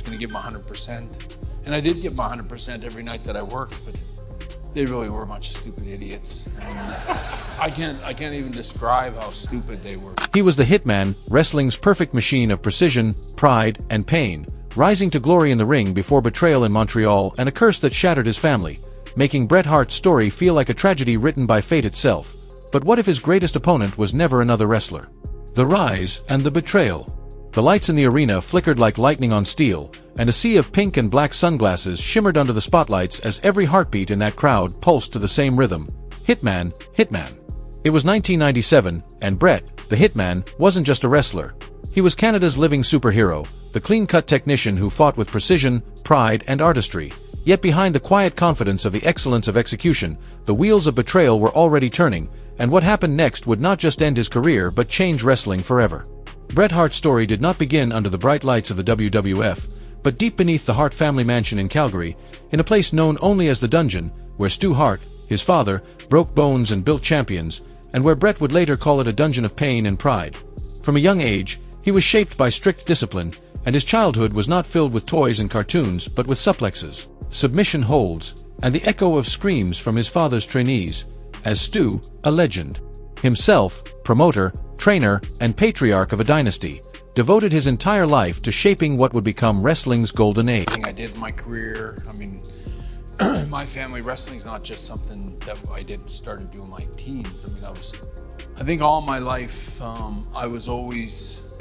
going to give them 100%. And I did give them 100% every night that I worked, but they really were a bunch of stupid idiots. And I can't even describe how stupid they were. He was the Hitman, wrestling's perfect machine of precision, pride, and pain, rising to glory in the ring before betrayal in Montreal and a curse that shattered his family, making Bret Hart's story feel like a tragedy written by fate itself. But what if his greatest opponent was never another wrestler? The rise and the betrayal. The lights in the arena flickered like lightning on steel, and a sea of pink and black sunglasses shimmered under the spotlights as every heartbeat in that crowd pulsed to the same rhythm. Hitman, Hitman. It was 1997, and Bret, the Hitman, wasn't just a wrestler. He was Canada's living superhero, the clean-cut technician who fought with precision, pride, and artistry. Yet behind the quiet confidence of the excellence of execution, the wheels of betrayal were already turning, and what happened next would not just end his career but change wrestling forever. Bret Hart's story did not begin under the bright lights of the WWF, but deep beneath the Hart family mansion in Calgary, in a place known only as the Dungeon, where Stu Hart, his father, broke bones and built champions, and where Bret would later call it a dungeon of pain and pride. From a young age, he was shaped by strict discipline, and his childhood was not filled with toys and cartoons but with suplexes, submission holds, and the echo of screams from his father's trainees, as Stu, a legend. Himself, promoter, trainer, and patriarch of a dynasty, devoted his entire life to shaping what would become wrestling's golden age. I did in my career, I mean, my family, wrestling's not just something that I started doing my teens. I mean, I think all my life, I was always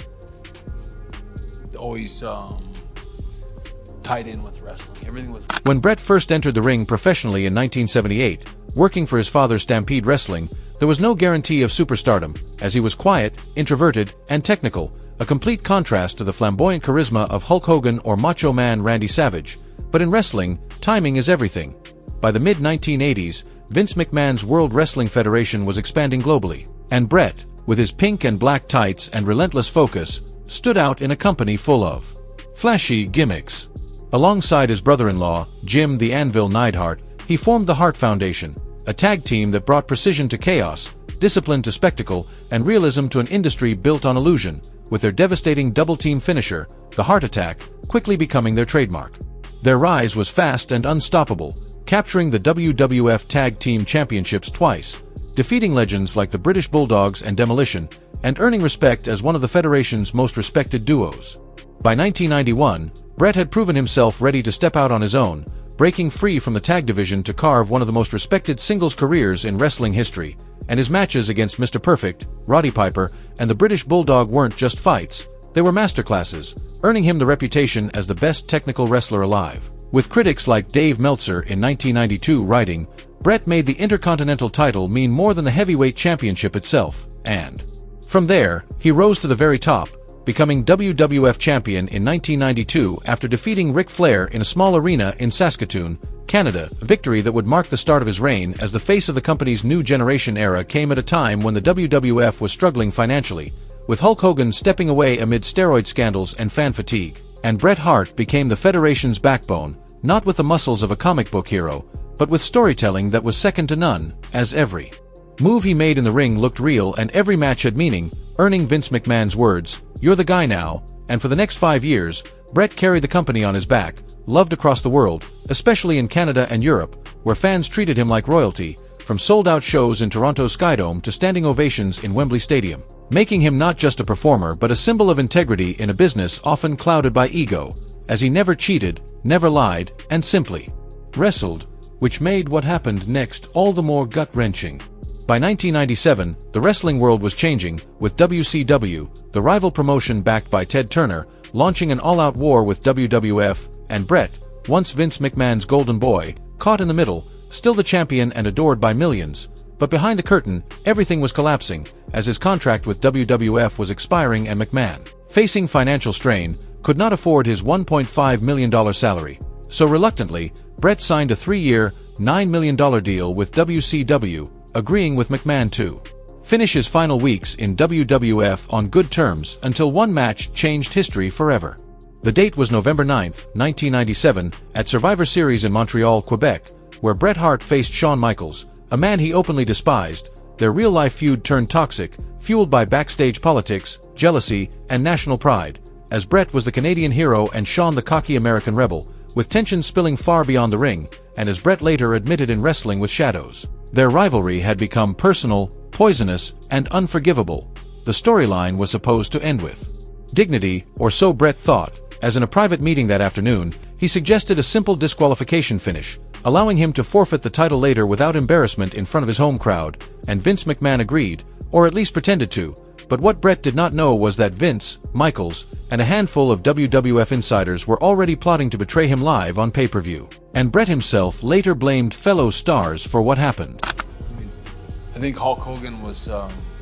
tied in with wrestling. Everything was. When Bret first entered the ring professionally in 1978, working for his father Stampede Wrestling, there was no guarantee of superstardom, as he was quiet, introverted, and technical, a complete contrast to the flamboyant charisma of Hulk Hogan or Macho Man Randy Savage. But in wrestling, timing is everything. By the mid-1980s, Vince McMahon's World Wrestling Federation was expanding globally, and Bret, with his pink and black tights and relentless focus, stood out in a company full of flashy gimmicks. Alongside his brother-in-law, Jim the Anvil Neidhart, he formed the Hart Foundation, a tag team that brought precision to chaos, discipline to spectacle, and realism to an industry built on illusion, with their devastating double-team finisher, the Heart Attack, quickly becoming their trademark. Their rise was fast and unstoppable, capturing the WWF Tag Team Championships twice, defeating legends like the British Bulldogs and Demolition, and earning respect as one of the Federation's most respected duos. By 1991, Bret had proven himself ready to step out on his own, breaking free from the tag division to carve one of the most respected singles careers in wrestling history, and his matches against Mr. Perfect, Roddy Piper, and the British Bulldog weren't just fights, they were masterclasses, earning him the reputation as the best technical wrestler alive. With critics like Dave Meltzer in 1992 writing, Bret made the Intercontinental title mean more than the heavyweight championship itself, and from there, he rose to the very top, becoming WWF champion in 1992 after defeating Ric Flair in a small arena in Saskatoon, Canada, a victory that would mark the start of his reign as the face of the company's new generation era came at a time when the WWF was struggling financially, with Hulk Hogan stepping away amid steroid scandals and fan fatigue, and Bret Hart became the Federation's backbone, not with the muscles of a comic book hero, but with storytelling that was second to none, as every move he made in the ring looked real and every match had meaning, earning Vince McMahon's words, "You're the guy now," and for the next 5 years, Bret carried the company on his back, loved across the world, especially in Canada and Europe, where fans treated him like royalty, from sold-out shows in Toronto's Skydome to standing ovations in Wembley Stadium, making him not just a performer but a symbol of integrity in a business often clouded by ego, as he never cheated, never lied, and simply wrestled, which made what happened next all the more gut-wrenching. By 1997, the wrestling world was changing, with WCW, the rival promotion backed by Ted Turner, launching an all-out war with WWF, and Bret, once Vince McMahon's golden boy, caught in the middle, still the champion and adored by millions. But behind the curtain, everything was collapsing, as his contract with WWF was expiring and McMahon, facing financial strain, could not afford his $1.5 million salary. So reluctantly, Bret signed a 3-year, $9 million deal with WCW, agreeing with McMahon to finish his final weeks in WWF on good terms until one match changed history forever. The date was November 9, 1997, at Survivor Series in Montreal, Quebec, where Bret Hart faced Shawn Michaels, a man he openly despised. Their real-life feud turned toxic, fueled by backstage politics, jealousy, and national pride, as Bret was the Canadian hero and Shawn the cocky American rebel, with tension spilling far beyond the ring, and as Bret later admitted in Wrestling with Shadows. Their rivalry had become personal, poisonous, and unforgivable. The storyline was supposed to end with dignity, or so Bret thought, as in a private meeting that afternoon, he suggested a simple disqualification finish, allowing him to forfeit the title later without embarrassment in front of his home crowd, and Vince McMahon agreed, or at least pretended to. But what Bret did not know was that Vince, Michaels, and a handful of WWF insiders were already plotting to betray him live on pay-per-view. And Bret himself later blamed fellow stars for what happened. I think Hulk Hogan was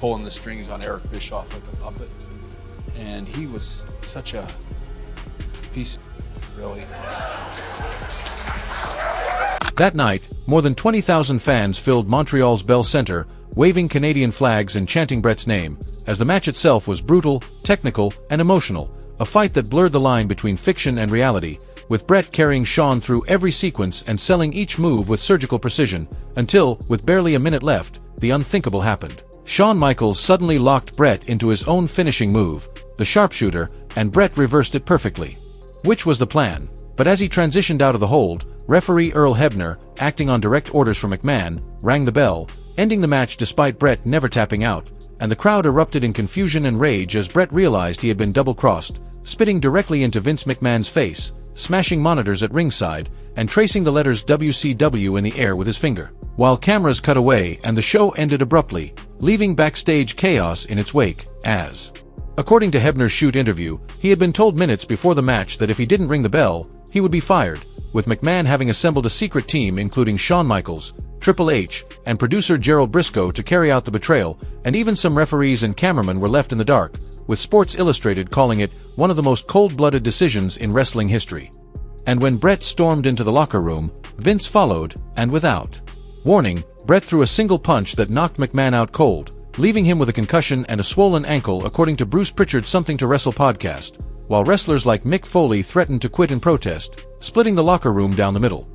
pulling the strings on Eric Bischoff like a puppet. And he was such a piece of really. That night, more than 20,000 fans filled Montreal's Bell Centre, waving Canadian flags and chanting Bret's name, as the match itself was brutal, technical, and emotional, a fight that blurred the line between fiction and reality, with Bret carrying Shawn through every sequence and selling each move with surgical precision, until, with barely a minute left, the unthinkable happened. Shawn Michaels suddenly locked Bret into his own finishing move, the sharpshooter, and Bret reversed it perfectly. Which was the plan, but as he transitioned out of the hold, referee Earl Hebner, acting on direct orders from McMahon, rang the bell, ending the match despite Bret never tapping out, and the crowd erupted in confusion and rage as Bret realized he had been double-crossed, spitting directly into Vince McMahon's face, smashing monitors at ringside, and tracing the letters WCW in the air with his finger. While cameras cut away and the show ended abruptly, leaving backstage chaos in its wake, as according to Hebner's shoot interview, he had been told minutes before the match that if he didn't ring the bell, he would be fired, with McMahon having assembled a secret team including Shawn Michaels, Triple H, and producer Gerald Briscoe to carry out the betrayal, and even some referees and cameramen were left in the dark, with Sports Illustrated calling it one of the most cold-blooded decisions in wrestling history. And when Bret stormed into the locker room, Vince followed, and without warning, Bret threw a single punch that knocked McMahon out cold, leaving him with a concussion and a swollen ankle according to Bruce Pritchard's Something to Wrestle podcast, while wrestlers like Mick Foley threatened to quit in protest, splitting the locker room down the middle.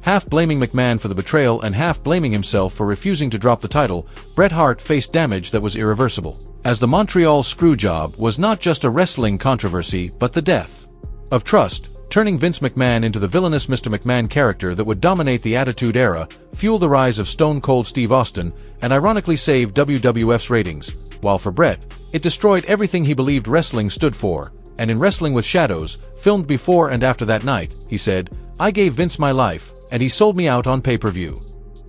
Half blaming McMahon for the betrayal and half blaming himself for refusing to drop the title, Bret Hart faced damage that was irreversible, as the Montreal Screwjob was not just a wrestling controversy but the death of trust, turning Vince McMahon into the villainous Mr. McMahon character that would dominate the Attitude Era, fuel the rise of Stone Cold Steve Austin, and ironically save WWF's ratings, while for Bret, it destroyed everything he believed wrestling stood for. And in Wrestling with Shadows, filmed before and after that night, he said, "I gave Vince my life, and he sold me out on pay-per-view."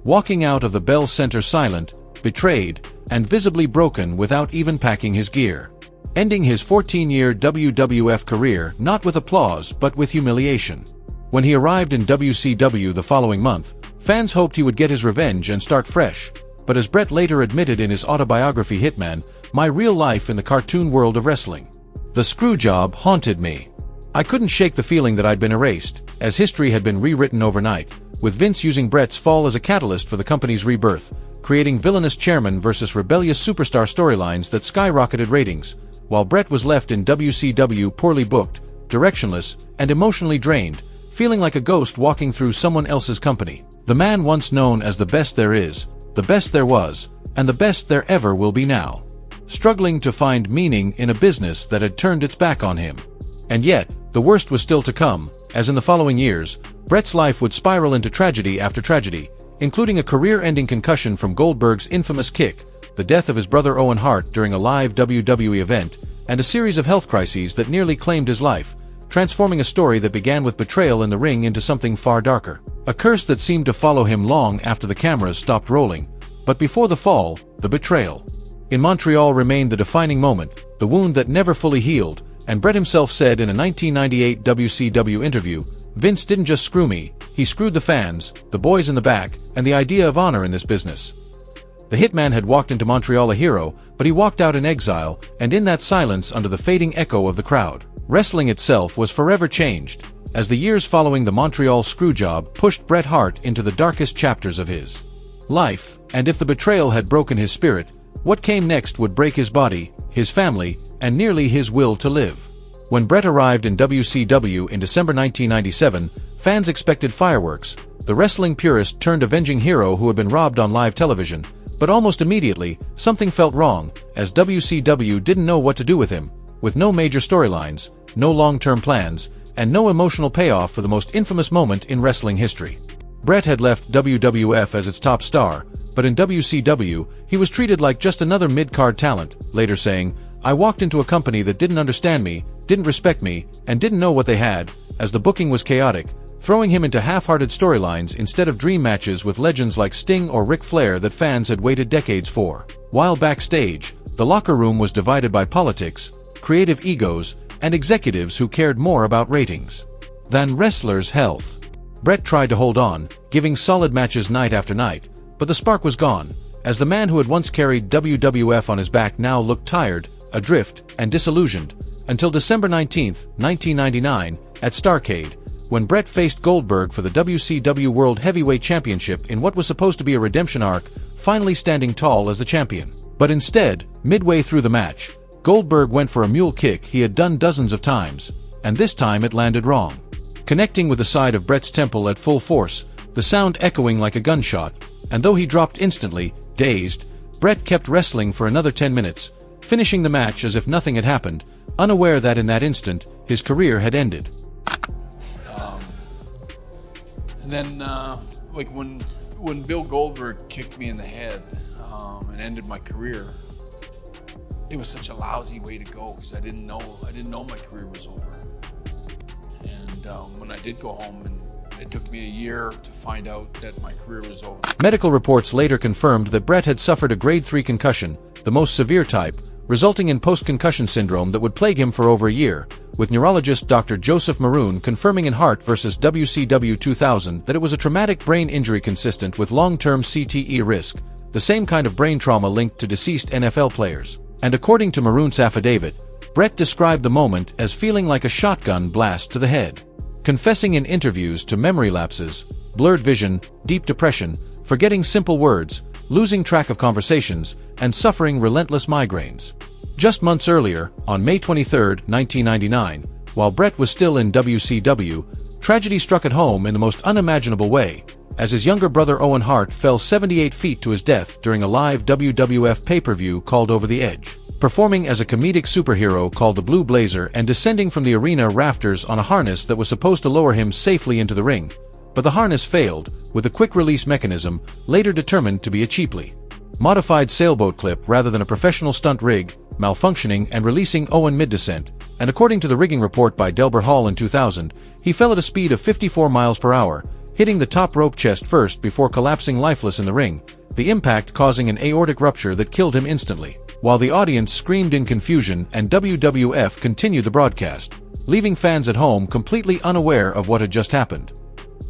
Walking out of the Bell Center silent, betrayed, and visibly broken without even packing his gear. Ending his 14-year WWF career not with applause but with humiliation. When he arrived in WCW the following month, fans hoped he would get his revenge and start fresh, but as Bret later admitted in his autobiography Hitman, "My real life in the cartoon world of wrestling. The Screwjob haunted me. I couldn't shake the feeling that I'd been erased, as history had been rewritten overnight, with Vince using Bret's fall as a catalyst for the company's rebirth, creating villainous chairman versus rebellious superstar storylines that skyrocketed ratings, while Bret was left in WCW poorly booked, directionless, and emotionally drained, feeling like a ghost walking through someone else's company. The man once known as the best there is, the best there was, and the best there ever will be now. Struggling to find meaning in a business that had turned its back on him. And yet, the worst was still to come, as in the following years, Bret's life would spiral into tragedy after tragedy, including a career-ending concussion from Goldberg's infamous kick, the death of his brother Owen Hart during a live WWE event, and a series of health crises that nearly claimed his life, transforming a story that began with betrayal in the ring into something far darker. A curse that seemed to follow him long after the cameras stopped rolling, but before the fall, the betrayal in Montreal remained the defining moment, the wound that never fully healed, and Bret himself said in a 1998 WCW interview, "Vince didn't just screw me, he screwed the fans, the boys in the back, and the idea of honor in this business." The Hitman had walked into Montreal a hero, but he walked out in exile, and in that silence under the fading echo of the crowd. Wrestling itself was forever changed, as the years following the Montreal Screwjob pushed Bret Hart into the darkest chapters of his life, and if the betrayal had broken his spirit, what came next would break his body, his family, and nearly his will to live. When Bret arrived in WCW in December 1997, fans expected fireworks. The wrestling purist turned avenging hero who had been robbed on live television, but almost immediately, something felt wrong, as WCW didn't know what to do with him. with no major storylines, no long-term plans, and no emotional payoff for the most infamous moment in wrestling history. Bret had left WWF as its top star, but in WCW, he was treated like just another mid-card talent, later saying, "I walked into a company that didn't understand me, didn't respect me, and didn't know what they had," as the booking was chaotic, throwing him into half-hearted storylines instead of dream matches with legends like Sting or Ric Flair that fans had waited decades for. While backstage, the locker room was divided by politics, creative egos, and executives who cared more about ratings than wrestlers' health. Bret tried to hold on, giving solid matches night after night, but the spark was gone, as the man who had once carried WWF on his back now looked tired, adrift, and disillusioned, until December 19, 1999, at Starrcade, when Bret faced Goldberg for the WCW World Heavyweight Championship in what was supposed to be a redemption arc, finally standing tall as the champion. But instead, midway through the match, Goldberg went for a mule kick he had done dozens of times, and this time it landed wrong, connecting with the side of Bret's temple at full force, the sound echoing like a gunshot, and though he dropped instantly, dazed, Bret kept wrestling for another 10 minutes, finishing the match as if nothing had happened, unaware that in that instant, his career had ended. And then, like when Bill Goldberg kicked me in the head and ended my career, it was such a lousy way to go because I didn't know my career was over. And when I did go home, and it took me a year to find out that my career was over. Medical reports later confirmed that Bret had suffered a grade 3 concussion, the most severe type, resulting in post-concussion syndrome that would plague him for over a year, with neurologist Dr. Joseph Maroon confirming in Hart vs. WCW 2000 that it was a traumatic brain injury consistent with long-term CTE risk, the same kind of brain trauma linked to deceased NFL players. And according to Maroon's affidavit, Bret described the moment as feeling like a shotgun blast to the head, confessing in interviews to memory lapses, blurred vision, deep depression, forgetting simple words, losing track of conversations, and suffering relentless migraines. Just months earlier, on May 23, 1999, while Bret was still in WCW, tragedy struck at home in the most unimaginable way, as his younger brother Owen Hart fell 78 feet to his death during a live WWF pay-per-view called Over the Edge, performing as a comedic superhero called the Blue Blazer and descending from the arena rafters on a harness that was supposed to lower him safely into the ring. But the harness failed, with a quick-release mechanism, later determined to be a cheaply modified sailboat clip rather than a professional stunt rig, malfunctioning and releasing Owen mid-descent, and according to the rigging report by Delbert Hall in 2000, he fell at a speed of 54 miles per hour, hitting the top rope chest first before collapsing lifeless in the ring, the impact causing an aortic rupture that killed him instantly, while the audience screamed in confusion and WWF continued the broadcast, leaving fans at home completely unaware of what had just happened.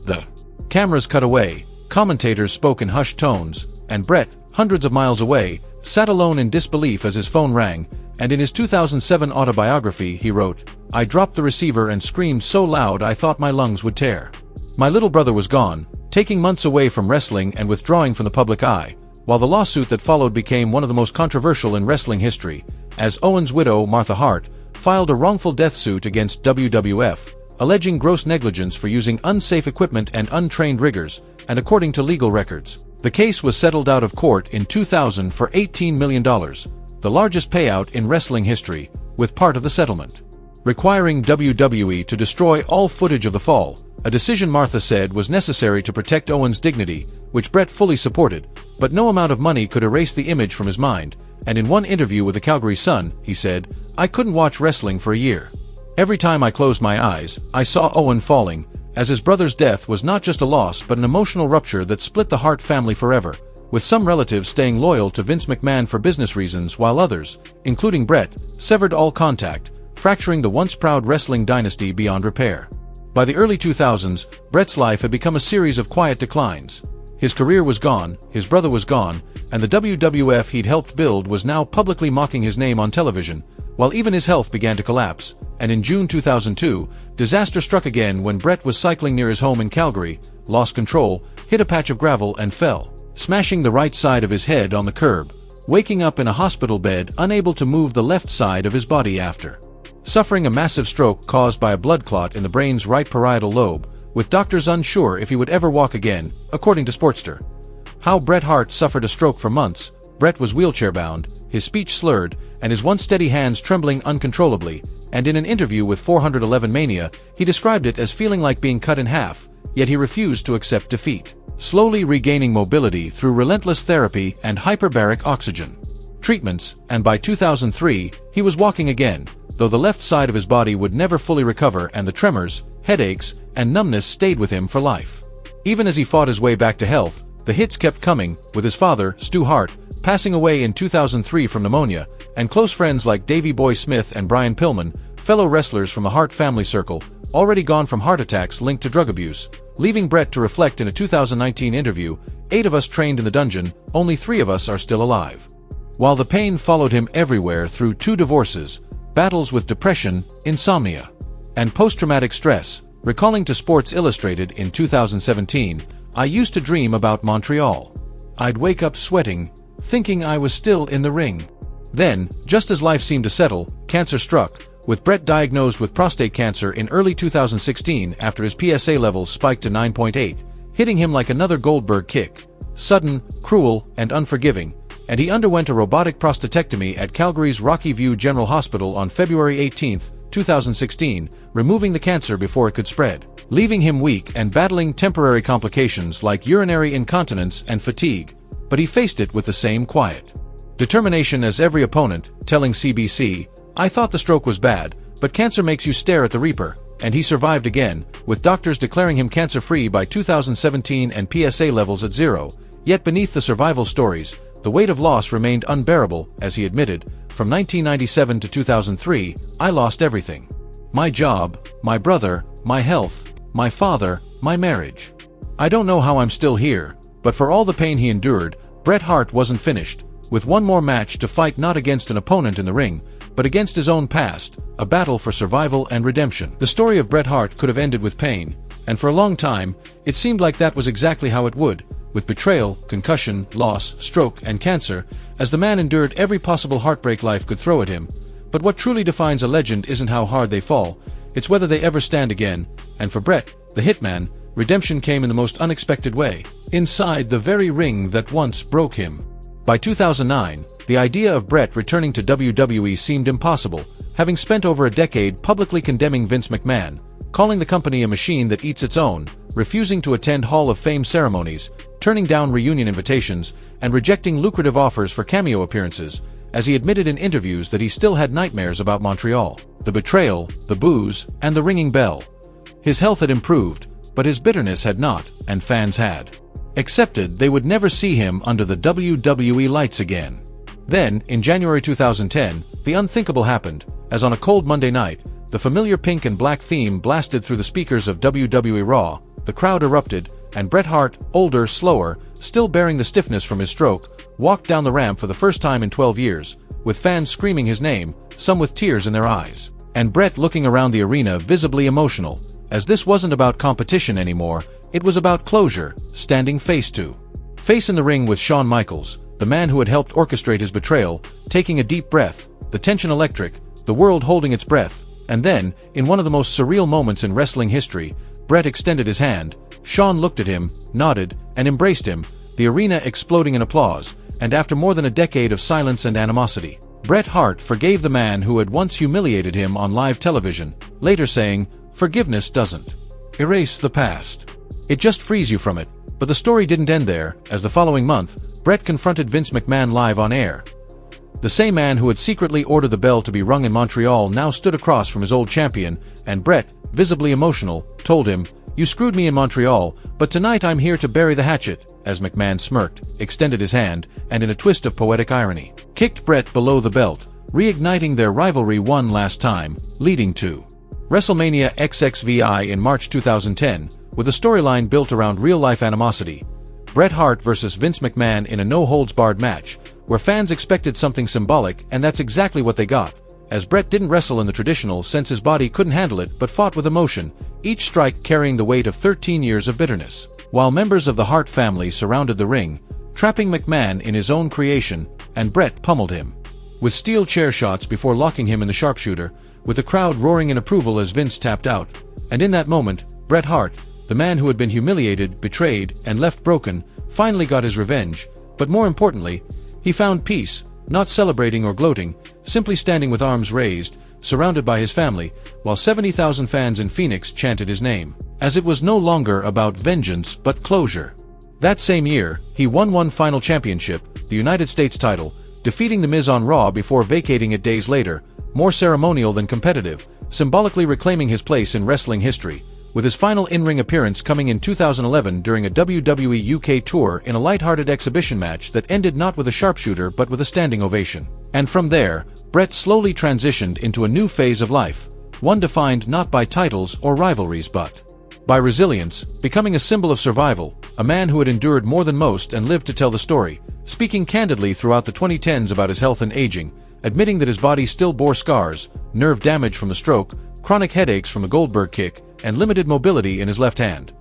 The cameras cut away, commentators spoke in hushed tones, and Bret, hundreds of miles away, sat alone in disbelief as his phone rang, and in his 2007 autobiography he wrote, "I dropped the receiver and screamed so loud I thought my lungs would tear. My little brother was gone, taking months away from wrestling and withdrawing from the public eye, while the lawsuit that followed became one of the most controversial in wrestling history, as Owen's widow, Martha Hart, filed a wrongful death suit against WWF, alleging gross negligence for using unsafe equipment and untrained riggers, and according to legal records, the case was settled out of court in 2000 for $18 million, the largest payout in wrestling history, with part of the settlement requiring WWE to destroy all footage of the fall, a decision Martha said was necessary to protect Owen's dignity, which Bret fully supported, but no amount of money could erase the image from his mind, and in one interview with the Calgary Sun, he said, "I couldn't watch wrestling for a year. Every time I closed my eyes, I saw Owen falling, as his brother's death was not just a loss but an emotional rupture that split the Hart family forever, with some relatives staying loyal to Vince McMahon for business reasons while others, including Bret, severed all contact, fracturing the once proud wrestling dynasty beyond repair." By the early 2000s, Bret's life had become a series of quiet declines. His career was gone, his brother was gone, and the WWF he'd helped build was now publicly mocking his name on television, while even his health began to collapse, and in June 2002, disaster struck again when Bret was cycling near his home in Calgary, lost control, hit a patch of gravel and fell, smashing the right side of his head on the curb, waking up in a hospital bed unable to move the left side of his body after suffering a massive stroke caused by a blood clot in the brain's right parietal lobe, with doctors unsure if he would ever walk again, according to Sportster. How Bret Hart suffered a stroke for months, Bret was wheelchair-bound, his speech slurred, and his once steady hands trembling uncontrollably, and in an interview with 411 Mania, he described it as feeling like being cut in half, yet he refused to accept defeat. Slowly regaining mobility through relentless therapy and hyperbaric oxygen treatments, and by 2003, he was walking again, though the left side of his body would never fully recover and the tremors, headaches, and numbness stayed with him for life. Even as he fought his way back to health, the hits kept coming, with his father, Stu Hart, passing away in 2003 from pneumonia, and close friends like Davey Boy Smith and Brian Pillman, fellow wrestlers from the Hart family circle, already gone from heart attacks linked to drug abuse, leaving Bret to reflect in a 2019 interview, 8 of us trained in the dungeon, only 3 of us are still alive. While the pain followed him everywhere through 2 divorces, battles with depression, insomnia, and post-traumatic stress, recalling to Sports Illustrated in 2017, "I used to dream about Montreal. I'd wake up sweating, thinking I was still in the ring." Then, just as life seemed to settle, cancer struck, with Bret diagnosed with prostate cancer in early 2016 after his PSA levels spiked to 9.8, hitting him like another Goldberg kick. Sudden, cruel, and unforgiving, and he underwent a robotic prostatectomy at Calgary's Rocky View General Hospital on February 18, 2016, removing the cancer before it could spread, leaving him weak and battling temporary complications like urinary incontinence and fatigue, but he faced it with the same quiet determination as every opponent, telling CBC, "I thought the stroke was bad, but cancer makes you stare at the reaper," and he survived again, with doctors declaring him cancer-free by 2017 and PSA levels at 0. Yet beneath the survival stories, the weight of loss remained unbearable, as he admitted, "From 1997 to 2003, I lost everything. My job, my brother, my health, my father, my marriage. I don't know how I'm still here," but for all the pain he endured, Bret Hart wasn't finished, with one more match to fight, not against an opponent in the ring, but against his own past, a battle for survival and redemption. The story of Bret Hart could have ended with pain, and for a long time, it seemed like that was exactly how it would, with betrayal, concussion, loss, stroke, and cancer, as the man endured every possible heartbreak life could throw at him. But what truly defines a legend isn't how hard they fall, it's whether they ever stand again, and for Bret, the Hitman, redemption came in the most unexpected way, inside the very ring that once broke him. By 2009, the idea of Bret returning to WWE seemed impossible, having spent over a decade publicly condemning Vince McMahon, calling the company a machine that eats its own, refusing to attend Hall of Fame ceremonies, turning down reunion invitations, and rejecting lucrative offers for cameo appearances, as he admitted in interviews that he still had nightmares about Montreal, the betrayal, the booze, and the ringing bell. His health had improved, but his bitterness had not, and fans had accepted they would never see him under the WWE lights again. Then, in January 2010, the unthinkable happened, as on a cold Monday night, the familiar pink and black theme blasted through the speakers of WWE Raw, the crowd erupted, and Bret Hart, older, slower, still bearing the stiffness from his stroke, walked down the ramp for the first time in 12 years, with fans screaming his name, some with tears in their eyes, and Bret looking around the arena visibly emotional, as this wasn't about competition anymore, it was about closure, standing face to face in the ring with Shawn Michaels, the man who had helped orchestrate his betrayal, taking a deep breath, the tension electric, the world holding its breath, and then, in one of the most surreal moments in wrestling history, Bret extended his hand, Shawn looked at him, nodded, and embraced him, the arena exploding in applause, and after more than a decade of silence and animosity, Bret Hart forgave the man who had once humiliated him on live television, later saying, "Forgiveness doesn't erase the past. It just frees you from it." But the story didn't end there, as the following month, Bret confronted Vince McMahon live on air. The same man who had secretly ordered the bell to be rung in Montreal now stood across from his old champion, and Bret, visibly emotional, told him, "You screwed me in Montreal, but tonight I'm here to bury the hatchet," as McMahon smirked, extended his hand, and in a twist of poetic irony, kicked Bret below the belt, reigniting their rivalry one last time, leading to WrestleMania XXVI in March 2010, with a storyline built around real-life animosity. Bret Hart versus Vince McMahon in a no-holds-barred match, where fans expected something symbolic, and that's exactly what they got, as Bret didn't wrestle in the traditional sense, his body couldn't handle it, but fought with emotion, each strike carrying the weight of 13 years of bitterness. While members of the Hart family surrounded the ring, trapping McMahon in his own creation, and Bret pummeled him with steel chair shots before locking him in the sharpshooter, with the crowd roaring in approval as Vince tapped out. And in that moment, Bret Hart, the man who had been humiliated, betrayed, and left broken, finally got his revenge, but more importantly, He found peace, not celebrating or gloating, simply standing with arms raised, surrounded by his family, while 70,000 fans in Phoenix chanted his name, as it was no longer about vengeance but closure. That same year, he won one final championship, the United States title, defeating The Miz on Raw before vacating it days later, more ceremonial than competitive, symbolically reclaiming his place in wrestling history, with his final in-ring appearance coming in 2011 during a WWE UK tour in a lighthearted exhibition match that ended not with a sharpshooter but with a standing ovation. And from there, Bret slowly transitioned into a new phase of life, one defined not by titles or rivalries but by resilience, becoming a symbol of survival, a man who had endured more than most and lived to tell the story, speaking candidly throughout the 2010s about his health and aging, admitting that his body still bore scars, nerve damage from the stroke, chronic headaches from the Goldberg kick, and limited mobility in his left hand.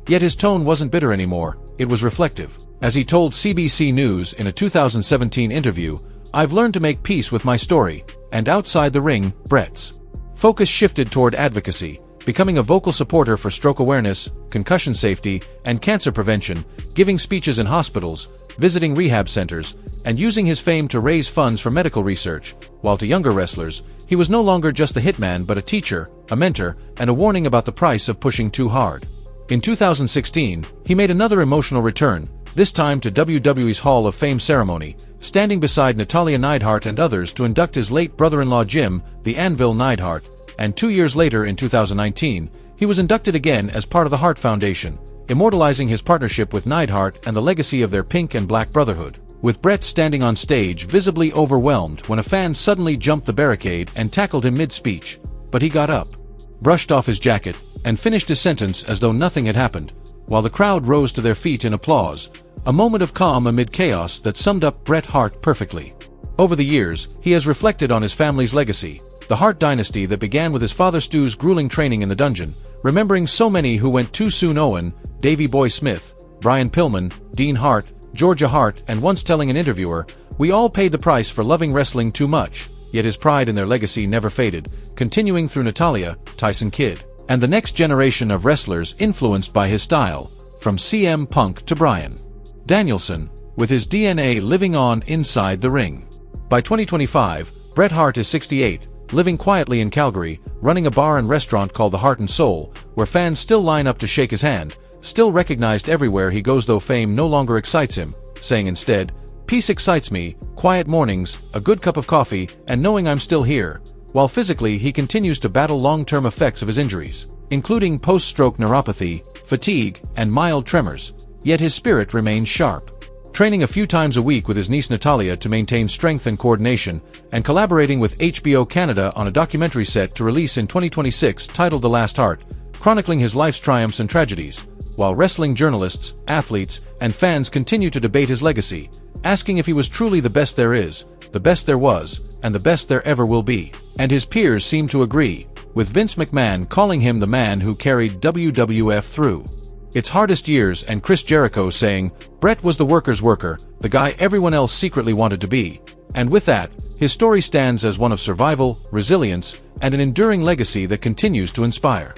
Yet his tone wasn't bitter anymore, it was reflective. As he told CBC News in a 2017 interview, "I've learned to make peace with my story," and outside the ring, Bret's focus shifted toward advocacy, becoming a vocal supporter for stroke awareness, concussion safety, and cancer prevention, giving speeches in hospitals, visiting rehab centers, and using his fame to raise funds for medical research, while to younger wrestlers, he was no longer just the Hitman but a teacher, a mentor, and a warning about the price of pushing too hard. In 2016, he made another emotional return, this time to WWE's Hall of Fame ceremony, standing beside Natalya Neidhart and others to induct his late brother-in-law Jim, the Anvil Neidhart, and 2 years later in 2019, he was inducted again as part of the Hart Foundation, immortalizing his partnership with Neidhart and the legacy of their pink and black brotherhood. With Bret standing on stage visibly overwhelmed when a fan suddenly jumped the barricade and tackled him mid-speech, but he got up, brushed off his jacket, and finished his sentence as though nothing had happened, while the crowd rose to their feet in applause, a moment of calm amid chaos that summed up Bret Hart perfectly. Over the years, he has reflected on his family's legacy, the Hart dynasty that began with his father Stu's grueling training in the dungeon, remembering so many who went too soon: Owen, Davey Boy Smith, Brian Pillman, Dean Hart, Georgia Hart, and once telling an interviewer, "We all paid the price for loving wrestling too much," yet his pride in their legacy never faded, continuing through Natalya, Tyson Kidd, and the next generation of wrestlers influenced by his style, from CM Punk to Bryan Danielson, with his DNA living on inside the ring. By 2025, Bret Hart is 68, living quietly in Calgary, running a bar and restaurant called the Heart and Soul, where fans still line up to shake his hand, still recognized everywhere he goes though fame no longer excites him, saying instead, "Peace excites me, quiet mornings, a good cup of coffee, and knowing I'm still here," while physically he continues to battle long-term effects of his injuries, including post-stroke neuropathy, fatigue, and mild tremors, yet his spirit remains sharp. Training a few times a week with his niece Natalya to maintain strength and coordination, and collaborating with HBO Canada on a documentary set to release in 2026 titled The Last Hart, chronicling his life's triumphs and tragedies, while wrestling journalists, athletes, and fans continue to debate his legacy, asking if he was truly the best there is, the best there was, and the best there ever will be. And his peers seem to agree, with Vince McMahon calling him the man who carried WWF through its hardest years and Chris Jericho saying, "Bret was the worker's worker, the guy everyone else secretly wanted to be." And with that, his story stands as one of survival, resilience, and an enduring legacy that continues to inspire.